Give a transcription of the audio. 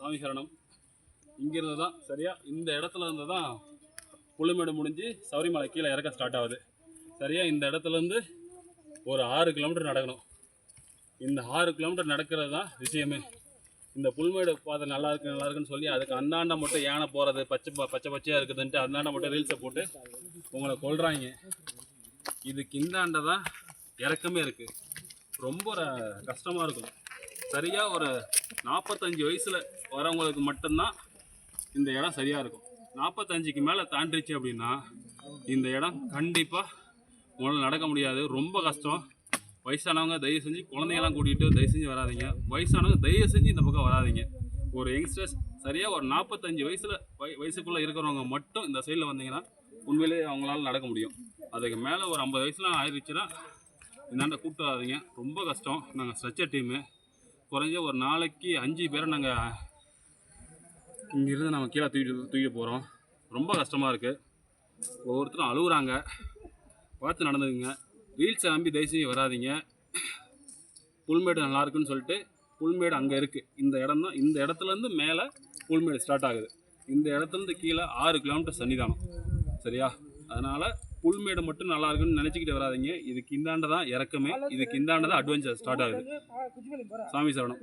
சாமி சரணம். இங்கிருந்து தான் சரியா இந்த இடத்துல இருந்து தான் புல்லுமேடு முடிஞ்சு சபரிமலை கீழே இறக்க ஸ்டார்ட் ஆகுது. சரியா இந்த இடத்துலேருந்து ஒரு 6 கிலோமீட்டர் நடக்கணும். இந்த 6 கிலோமீட்டர் நடக்கிறது தான் விஷயமே. இந்த புல்மேடு பாதை நல்லா இருக்குன்னு சொல்லி அதுக்கு அந்தாண்ட மட்டும் யானை போகிறது பச்சையாக இருக்குதுன்ட்டு அந்தாண்ட மட்டும் ரீல்ஸை போட்டு உங்களை கொள்றாங்க. இதுக்கு இந்தாண்ட தான் இறக்கமே இருக்குது. ரொம்ப கஷ்டமாக இருக்கும். சரியாக ஒரு 45 வயசில் வரவங்களுக்கு மட்டும்தான் இந்த இடம் சரியாக இருக்கும். 45க்கு மேலே தாண்டிச்சு அப்படின்னா இந்த இடம் கண்டிப்பாக உங்களால் நடக்க முடியாது. ரொம்ப கஷ்டம். வயசானவங்க தயவு செஞ்சு குழந்தைங்களாம் கூட்டிகிட்டு தயவு செஞ்சு வராதிங்க. வயசானவங்க தயவு செஞ்சு இந்த பக்கம் வராதிங்க. ஒரு யங்ஸ்டர்ஸ் சரியாக ஒரு 45 வயசுக்குள்ளே இருக்கிறவங்க மட்டும் இந்த சைடில் வந்தீங்கன்னா உண்மையிலேயே அவங்களால நடக்க முடியும். அதுக்கு மேலே ஒரு 50 வயசுலாம் ஆயிடுச்சுன்னா இந்தாண்ட கூப்பிட்டு வராதிங்க. ரொம்ப கஷ்டம். நாங்கள் ஸ்ட்ரெச்சர் டீமு குறைஞ்ச ஒரு நாளைக்கு 5 பேரை நாங்கள் இங்கேருந்து நம்ம கீழே தூக்கி போகிறோம். ரொம்ப கஷ்டமாக இருக்குது. ஒவ்வொருத்தரும் அழுகுறாங்க. பார்த்து நடந்துக்குங்க. ரீல்ஸை நம்பி தயவுசெய்து வராதிங்க. புல்மேடு நல்லா இருக்குன்னு சொல்லிட்டு புல்மேடு அங்கே இருக்குது. இந்த இடம் தான். இந்த இடத்துலேருந்து மேலே புல்மேடு ஸ்டார்ட் ஆகுது. இந்த இடத்துலேருந்து கீழே 6 கிலோமீட்டர் சன்னிதானம். சரியா? அதனால் புல்மேடு மட்டும் நல்லா இருக்குன்னு நினச்சிக்கிட்டு வராதிங்க. இதுக்கு இந்தாண்ட தான் இறக்கமே. இதுக்கு இந்தாண்ட தான் அட்வென்ச்சர் ஸ்டார்ட் ஆகுது. சாமி சரணம்.